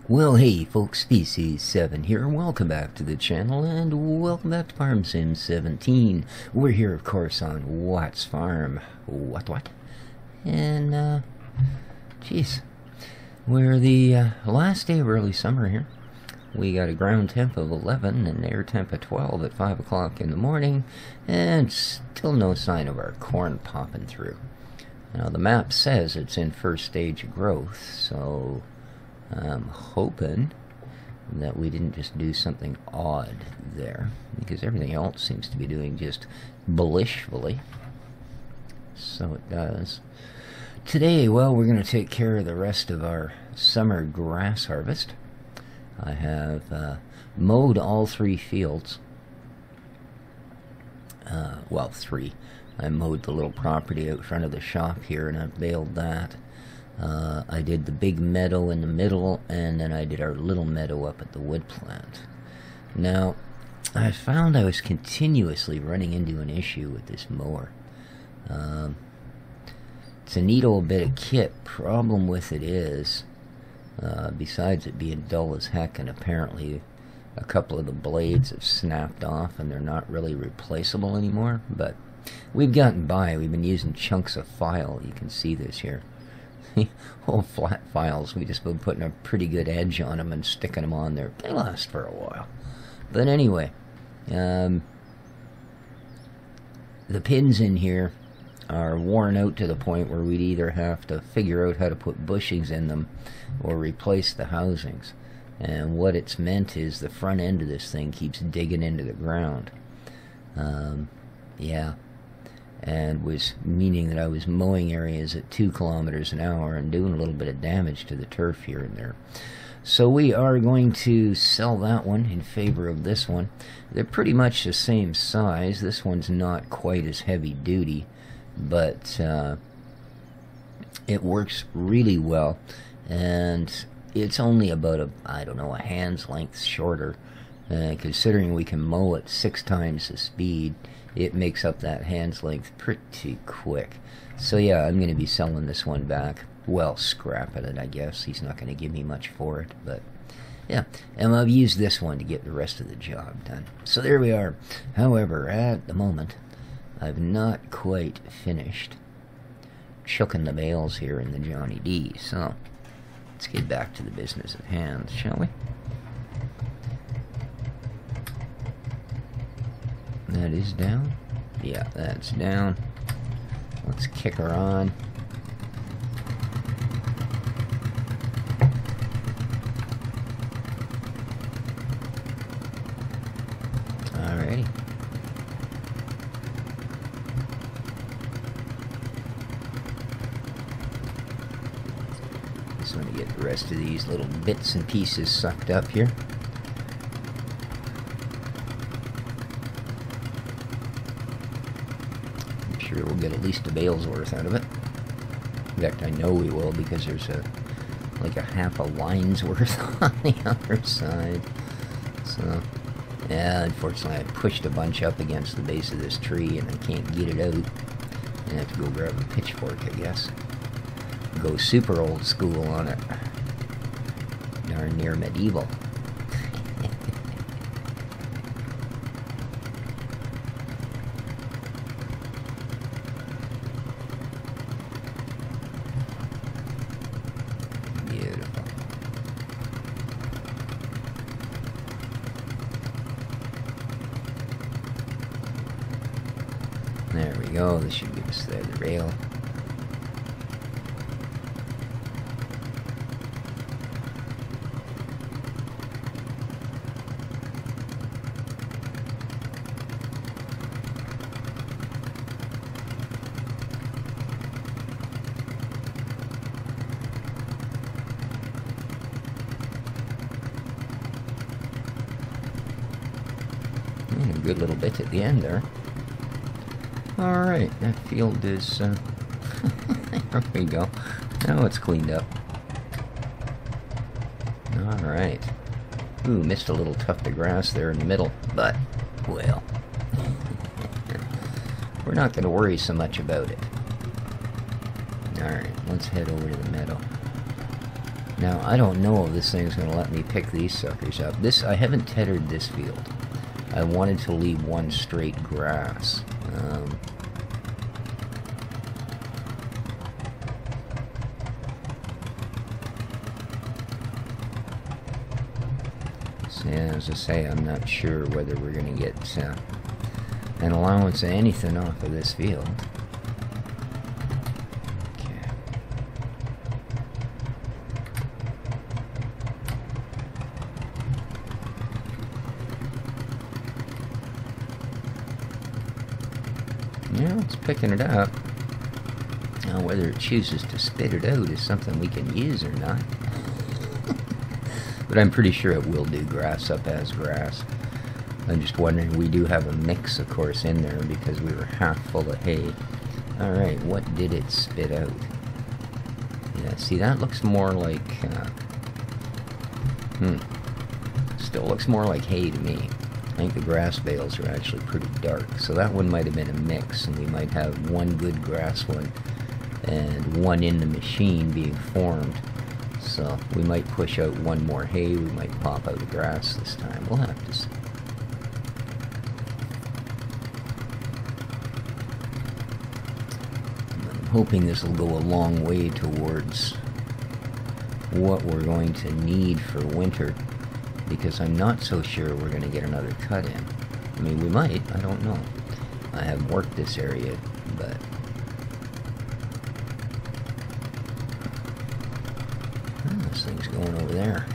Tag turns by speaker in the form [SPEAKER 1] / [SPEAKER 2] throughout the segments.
[SPEAKER 1] Well, hey folks, Species7 here. Welcome back to the channel, and welcome back to Farm Sim 17. We're here, of course, on Watt's Farm. What? And, geez, we're the last day of early summer here. We got a ground temp of 11 and air temp of 12 at 5 o'clock in the morning, and still no sign of our corn popping through. Now, the map says it's in first stage of growth, so I'm hoping that we didn't just do something odd there, because everything else seems to be doing just blissfully. So it does. Today, well, we're going to take care of the rest of our summer grass harvest. I have mowed all 3 fields. Well, 3. I mowed the little property out front of the shop here, and I've baled that. I did the big meadow in the middle, and then I did our little meadow up at the wood plant. Now, I found I was continuously running into an issue with this mower. It's a neat old bit of kit. Problem with it is, besides it being dull as heck, and apparently a couple of the blades have snapped off and they're not really replaceable anymore, but we've gotten by. We've been using chunks of file. You can see this here. Old flat files. We just been putting a pretty good edge on them and sticking them on there. They last for a while. But anyway, the pins in here are worn out to the point where we'd either have to figure out how to put bushings in them or replace the housings. And what it's meant is the front end of this thing keeps digging into the ground. Yeah. And was meaning that I was mowing areas at 2 kilometers an hour and doing a little bit of damage to the turf here and there. So we are going to sell that one in favor of this one. They're pretty much the same size. This one's not quite as heavy duty, but it works really well, and it's only about a hand's length shorter. Considering we can mow at 6 times the speed, it makes up that hand's length pretty quick. So yeah, I'm going to be selling this one back. Well, scrapping it, I guess. He's not going to give me much for it, but yeah. And I'll use this one to get the rest of the job done. So there we are. However, at the moment, I've not quite finished chucking the bales here in the Johnny D. So let's get back to the business at hand, shall we? That is down. Yeah, that's down. Let's kick her on. Alrighty. Just want to get the rest of these little bits and pieces sucked up here. We'll get at least a bale's worth out of it. In fact, I know we will, because there's like a half a line's worth on the other side. So, yeah, unfortunately I pushed a bunch up against the base of this tree and I can't get it out. I have to go grab a pitchfork, I guess. Go super old school on it. Darn near medieval. There we go. This should give us the rail. And a good little bit at the end there. Alright, that field is, there we go. Now it's cleaned up. Alright. Ooh, missed a little tuft of grass there in the middle, but, well, we're not going to worry so much about it. Alright, let's head over to the meadow. Now, I don't know if this thing's going to let me pick these suckers up. I haven't tethered this field. I wanted to leave one straight grass. So, yeah, as I say, I'm not sure whether we're going to get an allowance of anything off of this field. Yeah, it's picking it up. Now, whether it chooses to spit it out is something we can use or not. But I'm pretty sure it will do grass up as grass. I'm just wondering, we do have a mix, of course, in there because we were half full of hay. Alright, what did it spit out? Yeah, see, that looks more like... Still looks more like hay to me. I think the grass bales are actually pretty dark, so that one might have been a mix, and we might have one good grass one and one in the machine being formed. So we might push out one more hay, we might pop out the grass this time. We'll have to see. I'm hoping this will go a long way towards what we're going to need for winter, because I'm not so sure we're going to get another cut in. I mean, we might, I don't know. I haven't worked this area, but... Oh, this thing's going over there.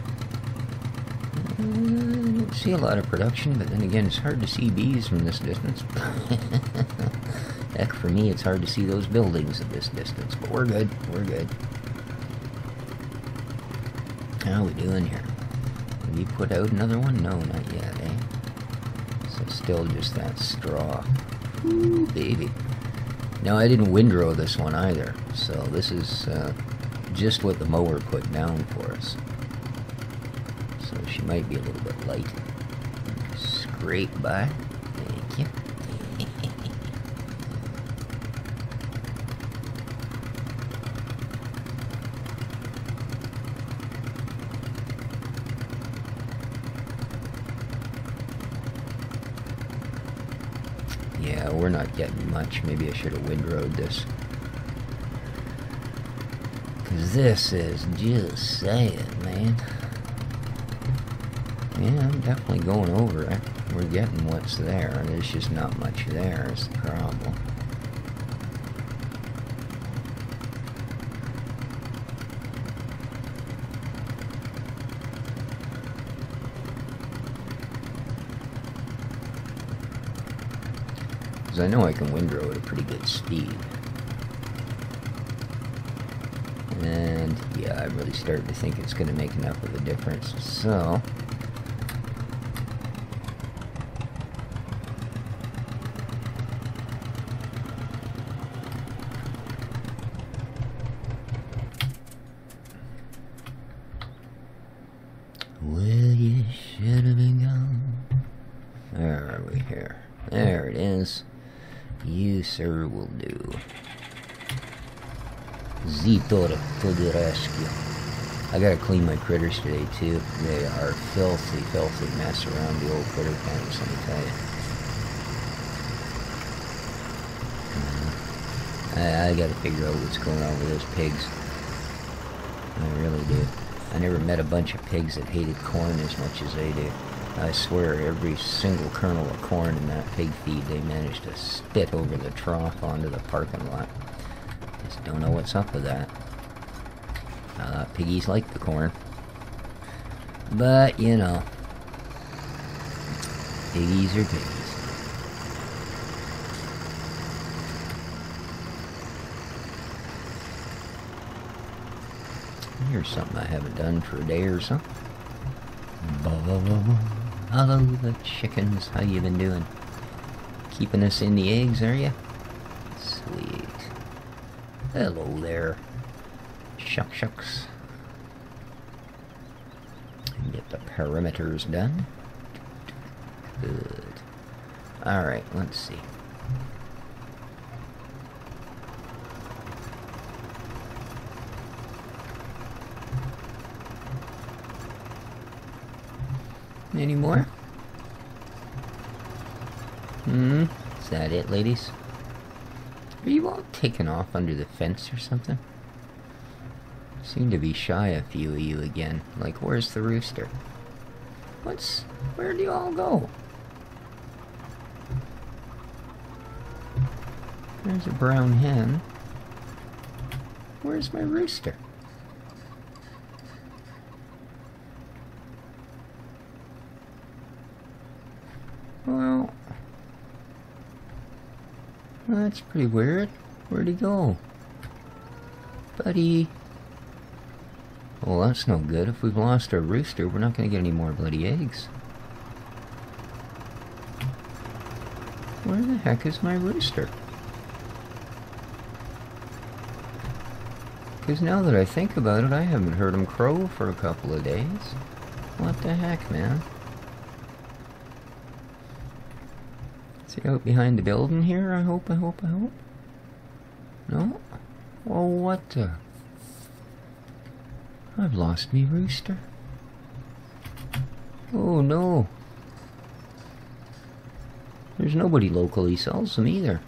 [SPEAKER 1] I don't see a lot of production, but then again, it's hard to see bees from this distance. Heck, for me, it's hard to see those buildings at this distance, but we're good, we're good. How are we doing here? Have you put out another one? No, not yet, eh? So still just that straw. Ooh, baby. Now, I didn't windrow this one either, so this is just what the mower put down for us. So she might be a little bit light. Scrape by. Thank you. Yeah, we're not getting much. Maybe I should have windrowed this. Because this is just saying, man. Yeah, I'm definitely going over it. We're getting what's there. There's just not much there is the problem. Because I know I can windrow at a pretty good speed. And yeah, I'm really starting to think it's going to make enough of a difference. So... well, you should have been gone. Where are we here? There it is. You, sir, will do. Zitor to the rescue. I gotta clean my critters today, too. They are filthy, filthy mess around the old critter pens, let me tell you. I gotta figure out what's going on with those pigs. I really do. I never met a bunch of pigs that hated corn as much as they do. I swear, every single kernel of corn in that pig feed, they managed to spit over the trough onto the parking lot. Just don't know what's up with that. Piggies like the corn. But, you know, piggies are piggies. Here's something I haven't done for a day or so. Hello, the chickens. How you been doing? Keeping us in the eggs, are you? Sweet. Hello there. Shucks. Get the perimeters done. Good. Alright, let's see. Any more? Is that it, ladies? Are you all taken off under the fence or something? Seem to be shy a few of you again. Like, where's the rooster? Where do you all go? There's a brown hen. Where's my rooster? Well, that's pretty weird. Where'd he go? Buddy. Well, that's no good. If we've lost our rooster, we're not going to get any more bloody eggs. Where the heck is my rooster? Because now that I think about it, I haven't heard him crow for a couple of days. What the heck, man? Is he out behind the building here? I hope. No? Oh, what the... I've lost me rooster. Oh no. There's nobody locally sells them either.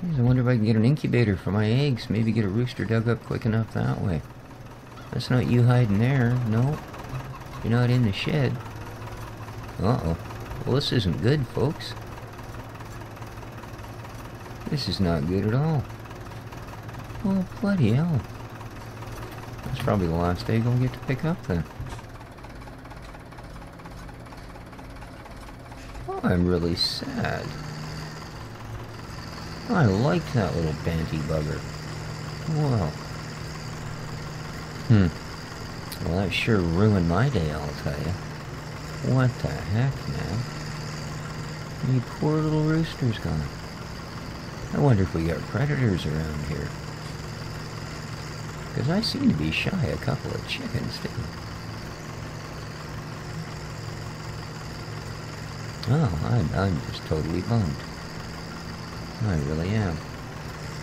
[SPEAKER 1] I wonder if I can get an incubator for my eggs. Maybe get a rooster dug up quick enough that way. That's not you hiding there. No. You're not in the shed. Uh-oh. Well, this isn't good, folks. This is not good at all. Oh, bloody hell. That's probably the last egg I'll get to pick up then. Oh, I'm really sad. I like that little banty bugger. Whoa. Well, that sure ruined my day, I'll tell you. What the heck, man? You poor little rooster's gone. I wonder if we got predators around here. Because I seem to be shy a couple of chickens, too. Oh, I'm just totally bummed. I really am.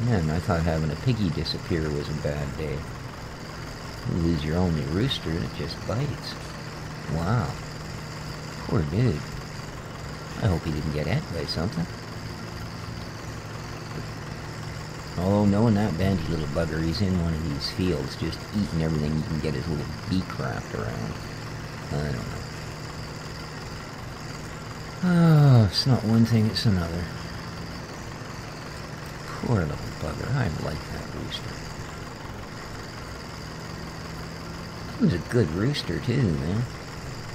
[SPEAKER 1] Man, I thought having a piggy disappear was a bad day. You lose your only rooster and it just bites. Wow. Poor dude. I hope he didn't get ate by something. Oh, knowing that bandy little bugger, he's in one of these fields just eating everything he can get his little beak wrapped around. I don't know. Oh, it's not one thing, it's another. Poor little bugger. I like that rooster. He was a good rooster, too, man.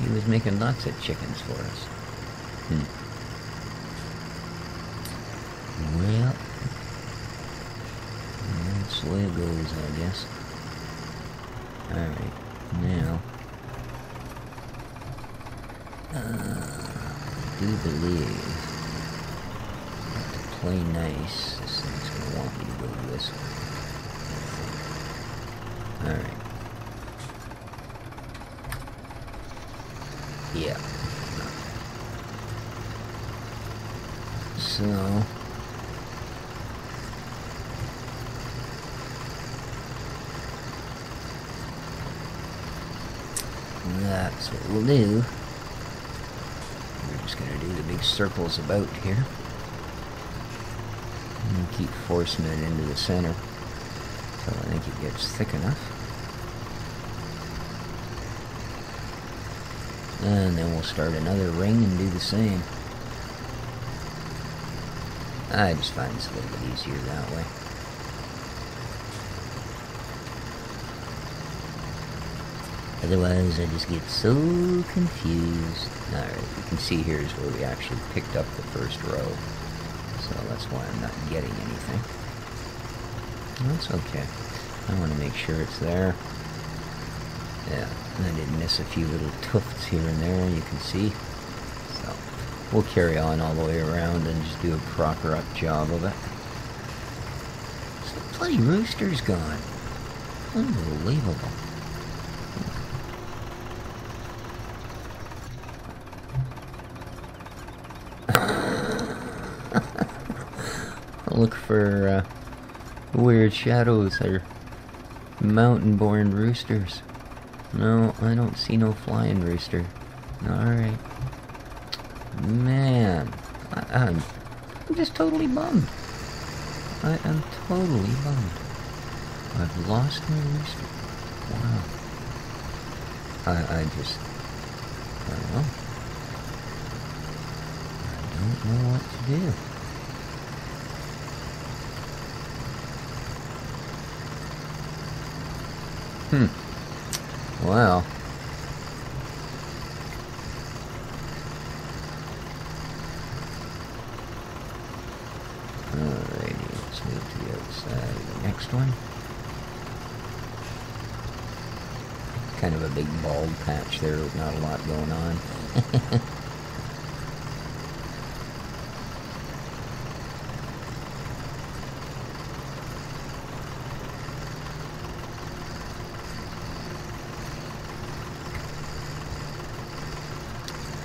[SPEAKER 1] He was making lots of chickens for us. Well, that's the way it goes, I guess. Alright, now... I do believe... to play nice, this thing's gonna want me to go this way. Alright. Yeah. So... that's what we'll do. We're just gonna do the big circles about here. And keep forcing it into the center until I think it gets thick enough. And then we'll start another ring and do the same. I just find it's a little bit easier that way. Otherwise, I just get so confused. Alright, you can see here's where we actually picked up the first row. So that's why I'm not getting anything. That's okay. I want to make sure it's there. Yeah, and I did miss a few little tufts here and there, you can see. So, we'll carry on all the way around and just do a proper up job of it. So the bloody rooster's gone. Unbelievable. Look for weird shadows or mountain-born roosters. No, I don't see no flying rooster. Alright. Man, I'm just totally bummed. I am totally bummed. I've lost my rooster. Wow. I just... I don't know. I don't know what to do. Well. Alrighty, let's move to the outside of the next one. Kind of a big bald patch there with not a lot going on.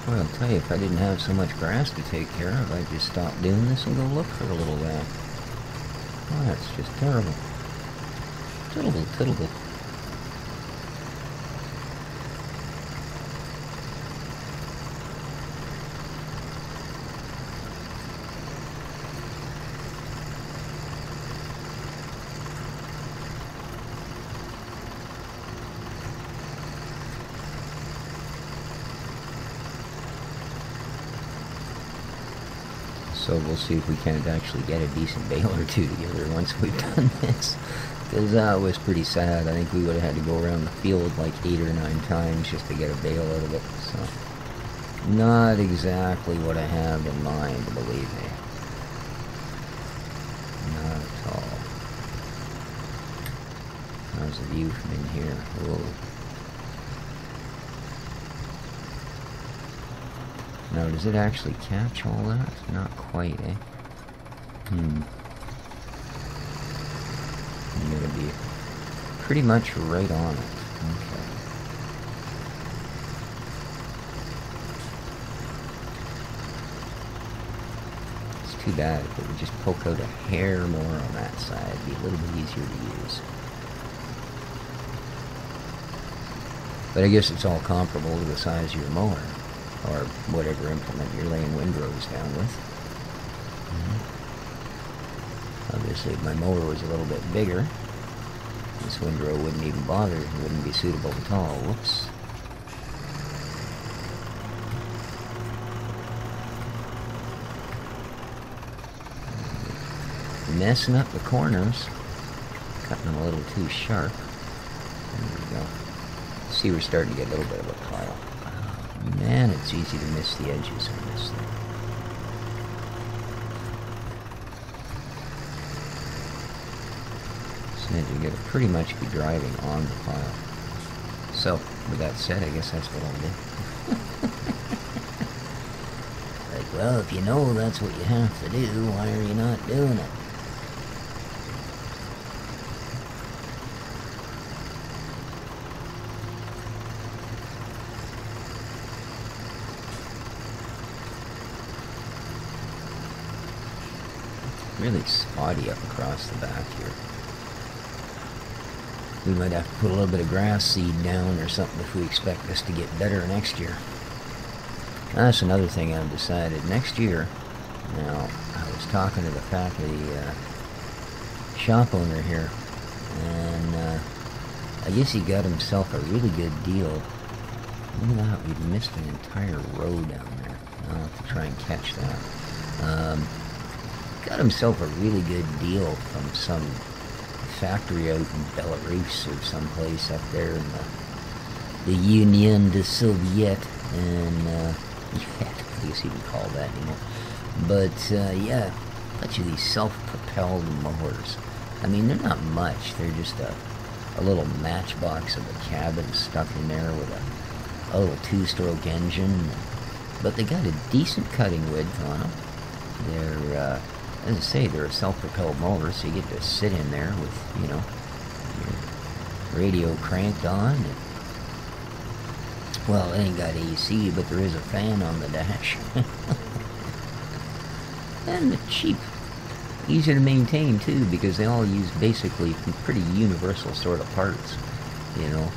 [SPEAKER 1] Well, I'll tell you, if I didn't have so much grass to take care of, I'd just stop doing this and go look for a little guy. Oh, that's just terrible. Tiddle, tiddle. So we'll see if we can't actually get a decent bale or two together once we've done this. Because that was pretty sad. I think we would have had to go around the field like 8 or 9 times just to get a bale out of it. So, not exactly what I have in mind, believe me. Not at all. How's the view from in here? Whoa. Now, does it actually catch all that? Not quite, eh? I'm gonna be pretty much right on it. Okay. It's too bad. If it would just poke out a hair more on that side, it'd be a little bit easier to use. But I guess it's all comparable to the size of your mower, or whatever implement you're laying windrows down with. Obviously, if my mower was a little bit bigger, this windrow wouldn't even bother. It wouldn't be suitable at all. Whoops. Messing up the corners. Cutting them a little too sharp. There we go. See, we're starting to get a little bit of a pile. Man, it's easy to miss the edges on this thing. So you're going to pretty much be driving on the pile. So, with that said, I guess that's what I'll do. Like, well, if you know that's what you have to do, why are you not doing it? Really spotty up across the back here. We might have to put a little bit of grass seed down or something if we expect this to get better next year. That's another thing I've decided. Next year, now, I was talking to the factory shop owner here, and I guess he got himself a really good deal. Look at that, we've missed an entire row down there. I'll have to try and catch that. Got himself a really good deal from some factory out in Belarus or someplace up there in the Union de Soviet, and yeah, I guess you can call that anymore. But yeah, a bunch of these self-propelled mowers. I mean, they're not much. They're just a little matchbox of a cabin stuck in there with a little 2-stroke engine. But they got a decent cutting width on them. They're as I say, they're a self-propelled mower, so you get to sit in there with, you know, your radio cranked on. And, well, it ain't got AC, but there is a fan on the dash. And they're cheap. Easy to maintain, too, because they all use basically pretty universal sort of parts, you know.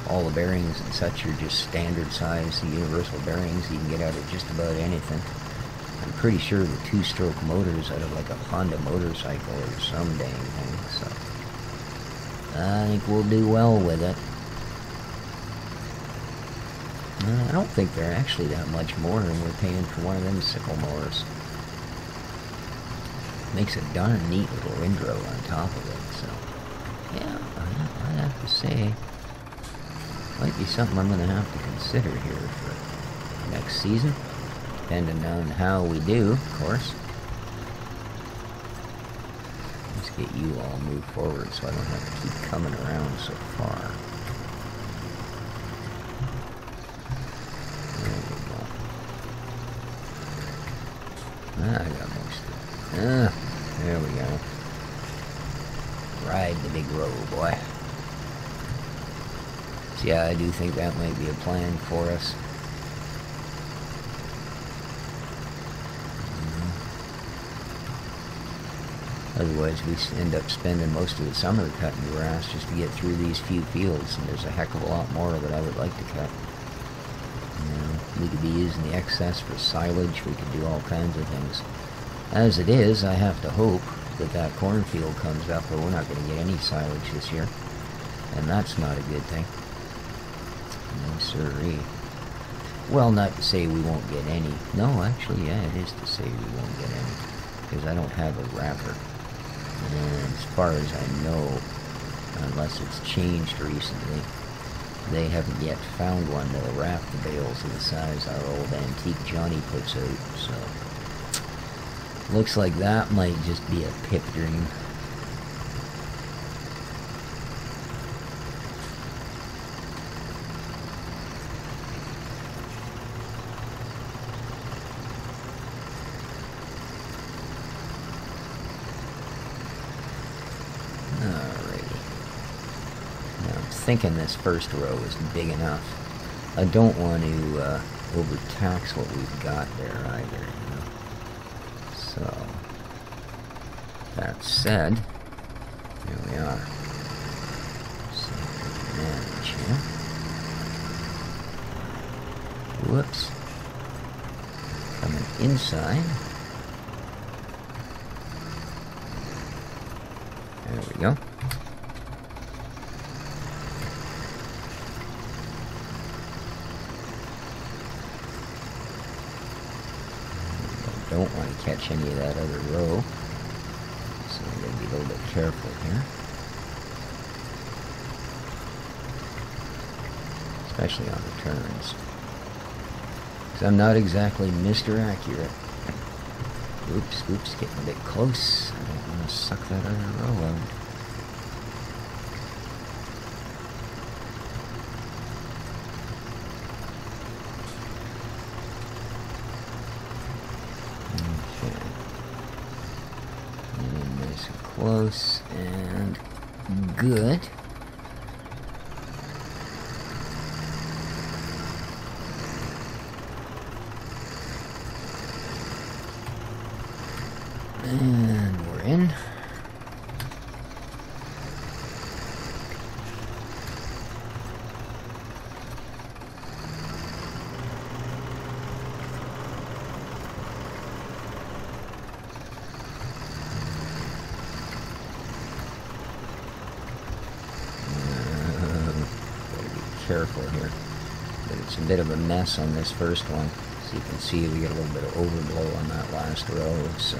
[SPEAKER 1] all the bearings and such are just standard size, the universal bearings. You can get out of just about anything. I'm pretty sure the two-stroke motor's out of like a Honda motorcycle or some dang thing, so I think we'll do well with it. I don't think they're actually that much more than we're paying for one of them sickle mowers. Makes a darn neat little windrow on top of it, so yeah, I'd have to say, might be something I'm going to have to consider here for next season, depending on how we do, of course. Let's get you all moved forward so I don't have to keep coming around so far. I got most of it. There we go. Ride the big row, boy. So yeah, I do think that might be a plan for us. Otherwise, we end up spending most of the summer cutting grass just to get through these few fields, and there's a heck of a lot more that I would like to cut. We could be using the excess for silage. We could do all kinds of things. As it is, I have to hope that that cornfield comes up, or we're not going to get any silage this year. And that's not a good thing. No sirree. Well, not to say we won't get any. No, actually, yeah, it is to say we won't get any. Because I don't have a wrapper. And as far as I know, unless it's changed recently, they haven't yet found one that'll wrap the bales of the size our old antique Johnny puts out, so looks like that might just be a pip dream. Thinking this first row is big enough. I don't want to overtax what we've got there either, you know. So, that said, here we are. So, manage here. Whoops. Coming inside. There we go. Don't want to catch any of that other row, so I'm going to be a little bit careful here, especially on the turns, because I'm not exactly Mr. Accurate. Oops, getting a bit close. I don't want to suck that other row out. Close and good. And we're in. Careful here, but it's a bit of a mess on this first one. So you can see we get a little bit of overblow on that last row, so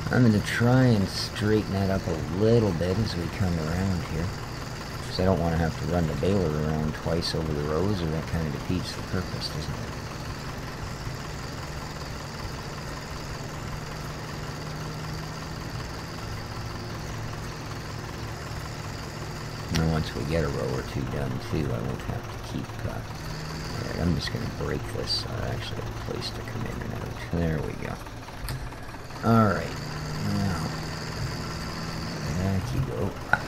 [SPEAKER 1] I'm going to try and straighten that up a little bit as we come around here, because I don't want to have to run the baler around twice over the rows, or that kind of defeats the purpose, doesn't it? And once we get a row or two done too, I won't have to keep, alright, I'm just going to break this so I actually have a place to come in and out. There we go. Alright, now, back you go. Back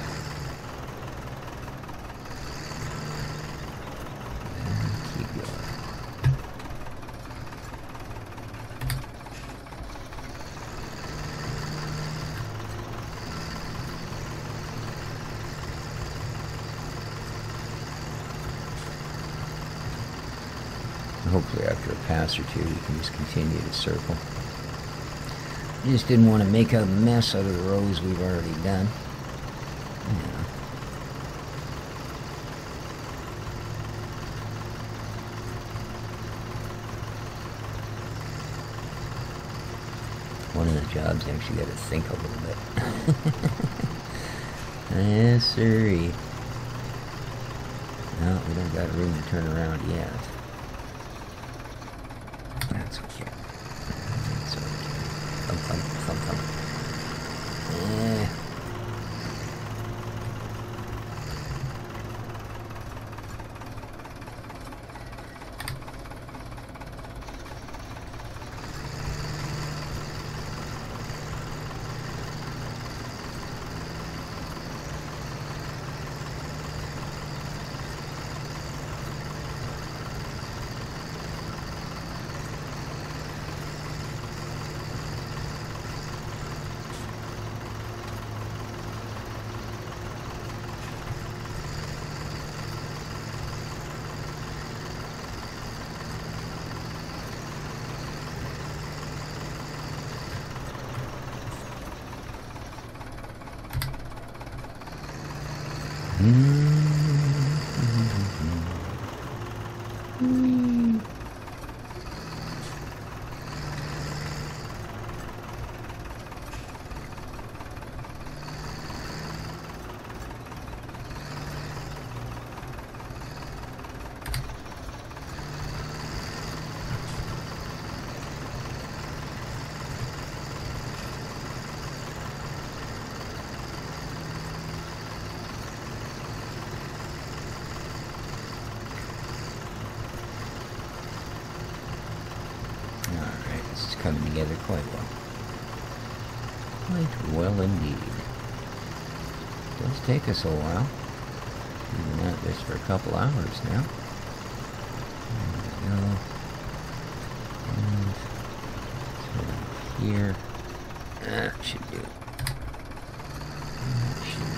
[SPEAKER 1] you go. Hopefully after a pass or two we can just continue to circle. I just didn't want to make a mess out of the rows we've already done. Yeah. One of the jobs I actually got to think a little bit. Yes, sirree. No, we don't got room to turn around yet. That's okay. That's okay. Thump, thump, thump, thump. Coming together quite well. Quite well indeed. It does take us a while. We've been at this for a couple hours now. There we go. And here. That should do it. That should do it.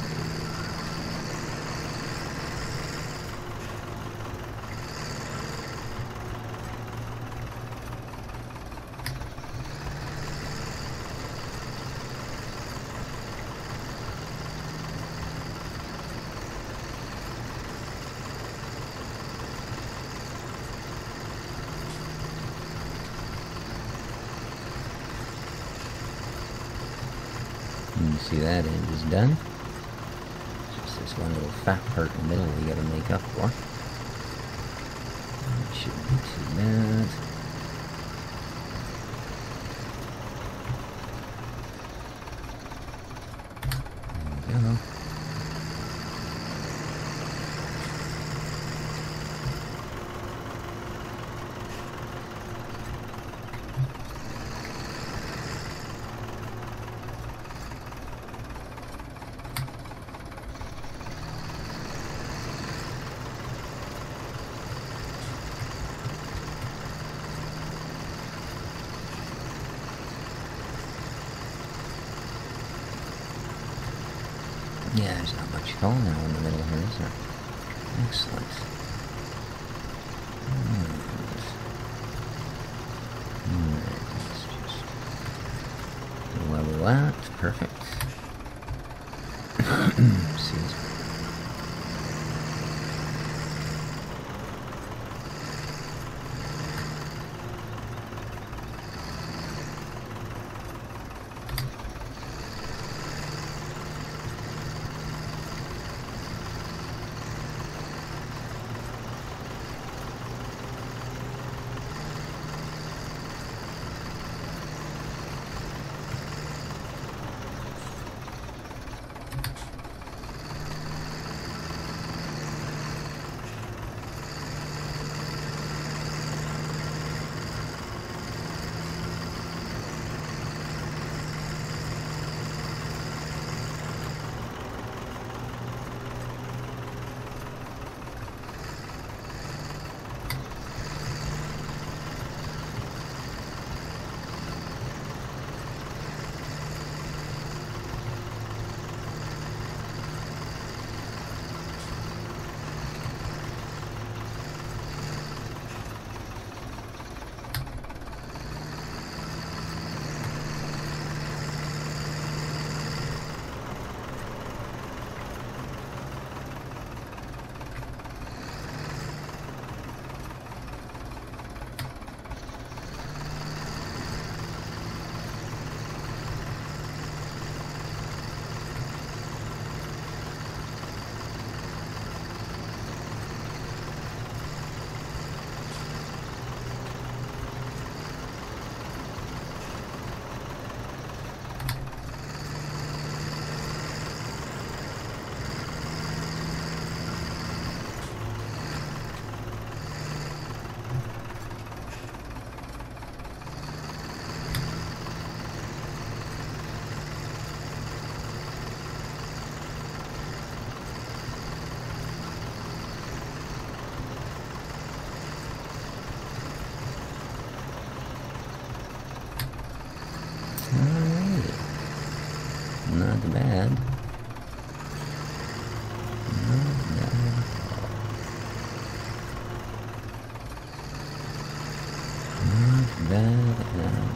[SPEAKER 1] You see that end is done. Just this one little fat part in the middle we gotta make up for. It shouldn't be too bad. There we go. Yeah, there's not much at all now in the middle here, is there? Excellent. Alright, let's just level that. Perfect. Seems Not bad. Not bad at all.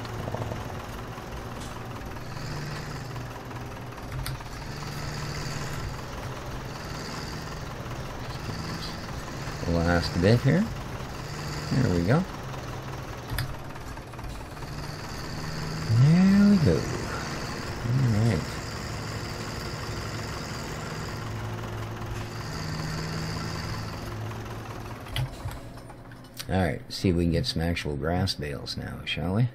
[SPEAKER 1] The last bit here. There we go. There we go. Alright. Alright, see if we can get some actual grass bales now, shall we?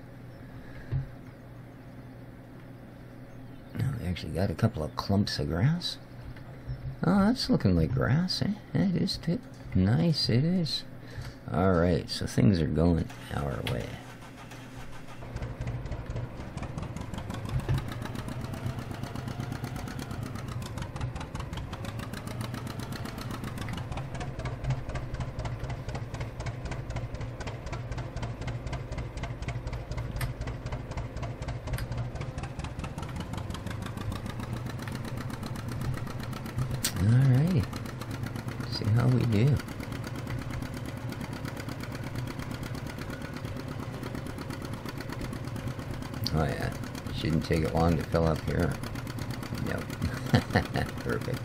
[SPEAKER 1] Now we actually got a couple of clumps of grass. Oh, that's looking like grass, eh? It is too. Nice, it is. Alright, so things are going our way. Alrighty, see how we do. Oh yeah, shouldn't take it long to fill up here. Yep. Perfect.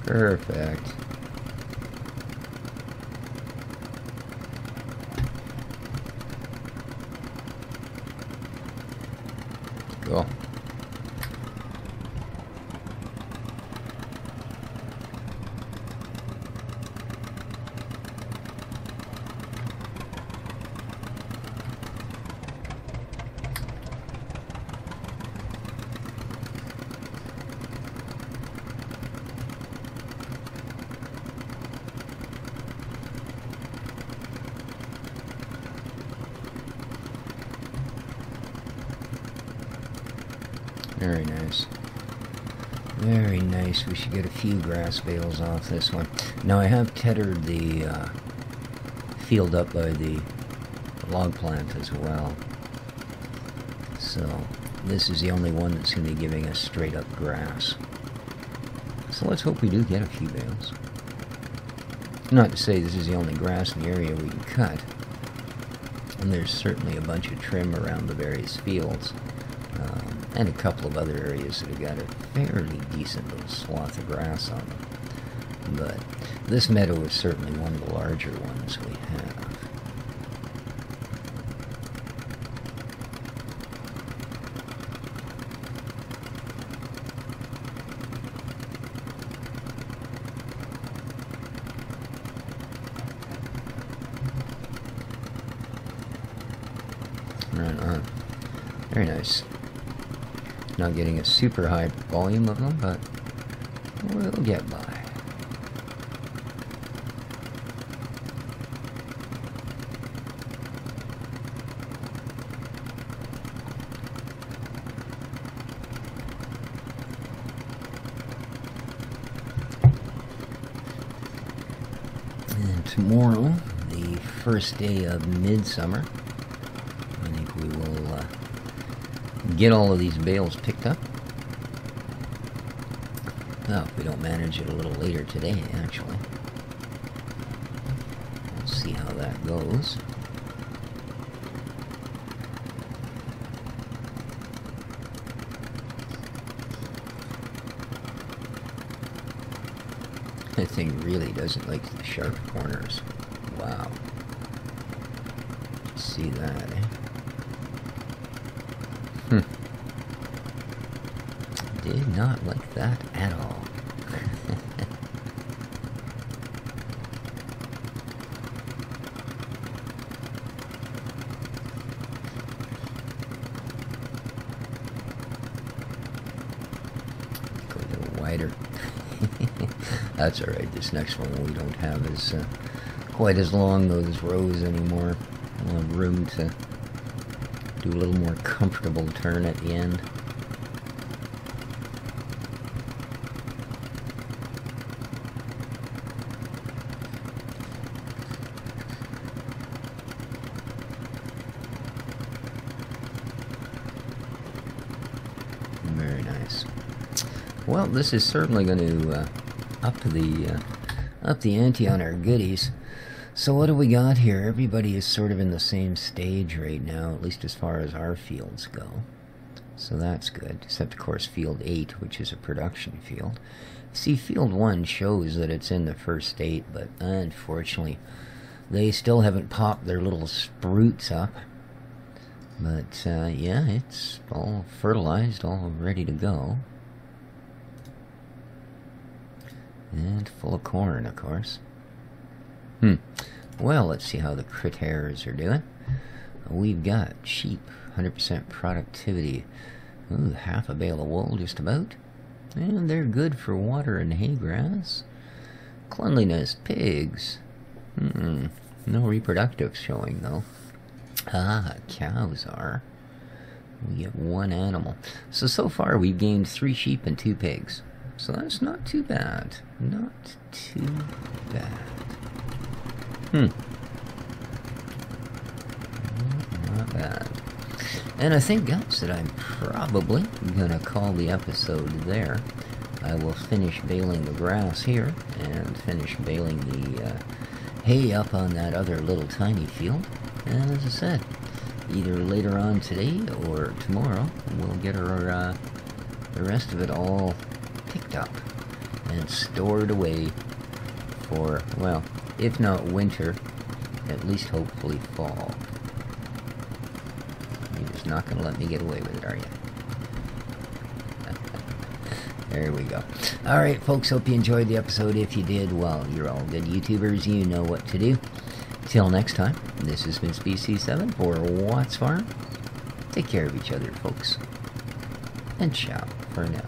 [SPEAKER 1] Perfect. Cool. Very nice. Very nice. We should get a few grass bales off this one. Now I have tethered the field up by the log plant as well. So this is the only one that's going to be giving us straight up grass. So let's hope we do get a few bales. Not to say this is the only grass in the area we can cut. And there's certainly a bunch of trim around the various fields. And a couple of other areas that have got a fairly decent little swath of grass on them. But this meadow is certainly one of the larger ones we have. Right on. Very nice. Not getting a super high volume of them, but we'll get by. And tomorrow, the first day of midsummer, I think we will get all of these bales picked up. Well, if we don't manage it a little later today, actually. We'll see how that goes. That thing really doesn't like the sharp corners. Wow. See that, eh? Did not like that at all. Go a little wider. That's alright. This next one we don't have is quite as long those rows anymore. We'll have room to do a little more comfortable turn at the end. Very nice. Well, this is certainly going to up the ante on our goodies. So what do we got here? Everybody is sort of in the same stage right now, at least as far as our fields go. So that's good, except of course field 8, which is a production field. See, field 1 shows that it's in the first state, but unfortunately they still haven't popped their little sprouts up. But yeah, it's all fertilized, all ready to go. And full of corn, of course. Well, let's see how the critters are doing. We've got sheep, 100% productivity. Ooh, half a bale of wool, just about. And they're good for water and hay grass. Cleanliness, pigs. No reproductive showing, though. Ah, cows are. We get 1 animal. So far we've gained 3 sheep and 2 pigs. So that's not too bad. Not too bad. Not bad. And I think, guys, that I'm probably gonna call the episode there. I will finish baling the grass here and finish baling the hay up on that other little tiny field. And as I said, either later on today or tomorrow, we'll get our the rest of it all picked up and stored away for, well, if not winter, at least hopefully fall. You're just not going to let me get away with it, are you? There we go. Alright, folks, hope you enjoyed the episode. If you did, well, you're all good YouTubers. You know what to do. Till next time, this has been Species7 for Watts Farm. Take care of each other, folks. And ciao for now.